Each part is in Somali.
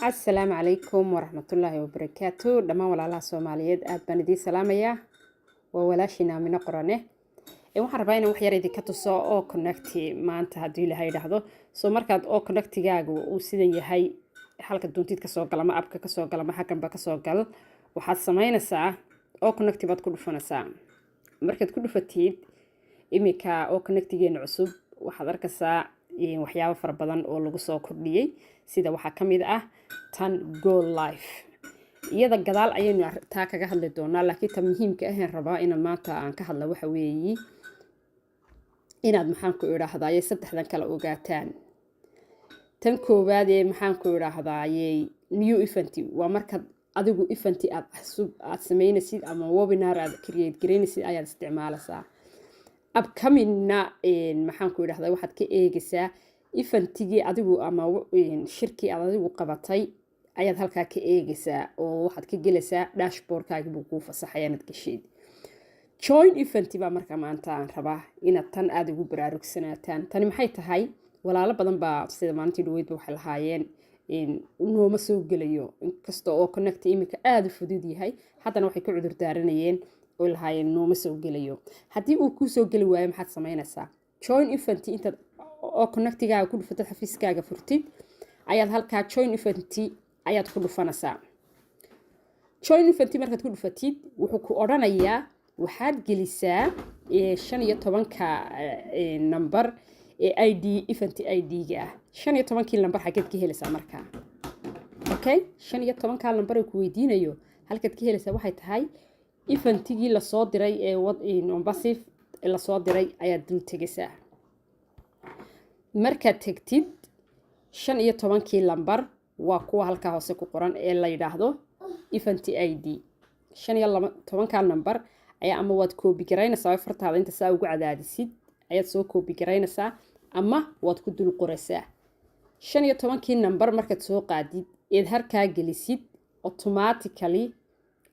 السلام عليكم ورحمة الله وبركاته دمان ولا الله سوماليات aad baan idin salaamaya waa walaashina mina qorane waxaan rabaa inaan wax yar idin ka tuso oo connect maanta hadii la yiraahdo soo markaad oo connectigaagu uu sidan yahay halka doontid ka soo gala ma abka ka soo gala ma xakan ba ka soo gal waxaad sameynaysaa oo connect baad ku dhufanaysaa markaad ku dhufatid imika oo connectigeena cusub waxaad arkaysaa waxyaabo fara badan oo lagu soo kordhiyay sida waxa kamid ah tan go live iyada gadaal ayaynu taa kaga hadli doonaa laakiin tan muhiimka ah aan rabaa in maanta aan ka hadlo waxa weeyi inaad maxaan ku iraahdaayay saddexdan kala ogaataan tan koowaad ee maxaan ku iraahdaayay new event waa marka adigu event aad cusub aad sameynaysid ama webinar aad create gareynaysid ayaad isticmaalaysaa upcoming-na maxaan ku iraahdaa waxaad ka eegaysaa eventigii adigu ama shirkii aad adigu qabatay ayaad halkaa ka eegaysaa oo waxaad ka gelaysaa dashboardkaaga buu kuu fasaxayaa inaad gasheed join event baa marka maanta aan rabaa inaad tan aad ugu baraarugsanataan tani maxay tahay walaalo badan baa sida maalintii dhaweydba waxay lahaayeen nooma soo gelayo inkasta oo connect imika aad u fudud yahay haddana waxay ku cudur daaranayeen oo lahaayeen nooma soo gelayo haddii uu kuu soo geli waayo maxaad samaynaysaa join event intaad oo connectigaaga ku dhufatid xafiiskaaga furtid ayaad halkaa join event ayaad ku dhufanaysaa join event markaad ku dhufatid wuxuu ku odhanayaa waxaad gelisaa 15ka number ee ID event ID-ga ah 15kii number xageed ka helaysaa markaa okay 15ka number ku weydiinayo halkaad ka helaysaa waxay tahay eventigii la soo diray ee Mombasa la soo diray ayaad dul tagaysaa markaad tagtid 15kii number waa kuwa halka hoose ku qoran ee la yiraahdo event ID 15ka number ayaa ama waad copy gareynaysaa fartaada inta saa ugu cadaadisid ayaad soo copy gareynaysaa ama waad ku dul qoraysaa 15kii number markaad soo qaadid eed harkaa gelisid automatically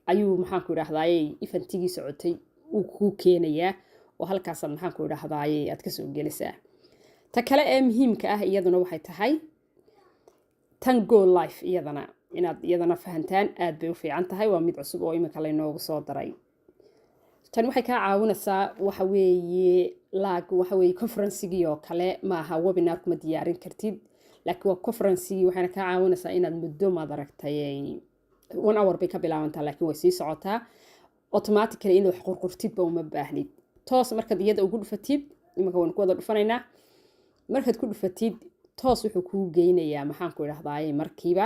ayuu maxaan ku iraahdaayay eventigii socotay uu ku keenayaa oo halkaas maxaan ku iraahdaayay aad ka soo gelisaa ta kale ee muhiimka ah iyaduna waxay tahay tan go live iyadana fahantaan aad bay u fiican tahay waa mid cusub oo imika la inoogu soo daray tan waxay ka caawinaysaa waxa weeye conference-gii oo kale ma aha webinar kuma diyaarin kartid laakiin waa conference-gii waxayna ka caawinaysaa inaad muddo maad aragtay 1 hour bay ka bilaabantaa laakiin way sii socotaa automatically in wax qorqortid ba uma baahnid toos markaad iyada ugu dhufatid imika waan ku wada dhufanaynaa markaad ku dhufatid toos wuxuu kuu geynayaa maxaan ku iraahdaayay markiiba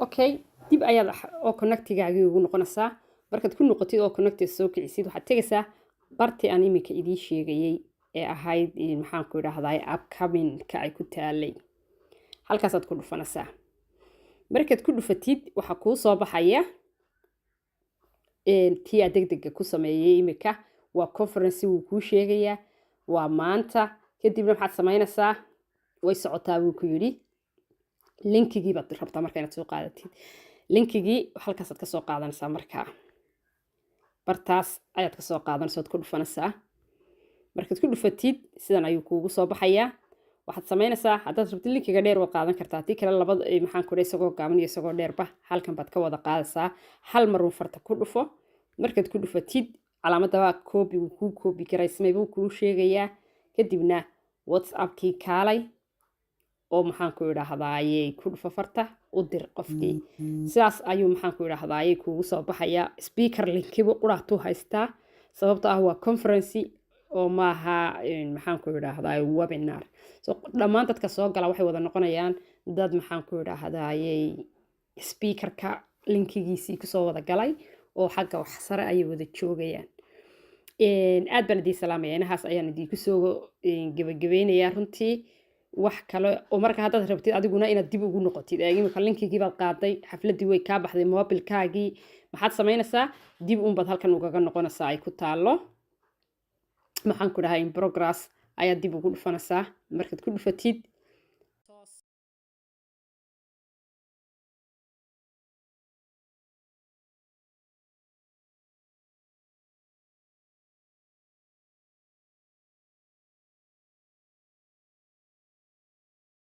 okay dib ayaad oo connectigaaga ugu noqonaysaa markaad ku noqotid oo connect soo kicisid waxaad tagaysaa barti aan imika idin sheegayay ee ahayd maxaan ku iraahdaa upcoming ka ay ku taalay halkaas aad ku dhufanaysaa markaad ku dhufatid waxa kuu soo baxaya tii aad degdega ku sameeyay imika waa conference uu kuu sheegayaa waa maanta kadibna waxaad samaynaysaa way socotaa buu ku yiri linkigii baad rabtaa marka inaad soo qaadatid linkigii halkaas aad ka soo qaadanaysaa markaa bartaas ayaad ka soo qaadanaysaa ku dhufanaysaa markaad ku dhufatid sidan ayuu kuugu soo baxayaa waxaad samaynaysaa haddaad rabtid linkiga dheer waad qaadan kartaa tii kale labada maxaan ku isagoo gaaban iyo isagoo dheerba halkan baad ka wada qaadaysaa hal mar uu farta ku dhufo markaad ku dhufatid calaamadda copy uu kuu copy garaysmay buu kuu sheegayaa kadibna WhatsApp-kii kaalay oo maxaan ku iraahdaayay ku dhufo farta u dir qofkii sidaas ayuu maxaan ku iraahdaayay kuugu soo baxaya speaker linkiba quraatu haystaa sababtoo ah waa conference oo maaha maxaan ku iraahdaayay webinar so dhammaan dadka soo gala waxay wada noqonayaan dad maxaan ku iraahdaayay speakerka linkigiisii ku soo wada galay oo xagga wax sare ay wada joogayaan aad baan idin salaamayaa inahaas ayaan idin ku soo gabagabeynayaa runtii wax kale oo marka haddaad rabtid adiguna inaad dib ugu noqotid imika linkigii baad qaaday xafladii way kaa baxday mobilkaagii maxaad samaynaysaa dib unbaad halkan ugaga noqonaysaa ay ku taalo maxaan ku dhahay in progress ayaad dib ugu dhufanaysaa markaad ku dhufatid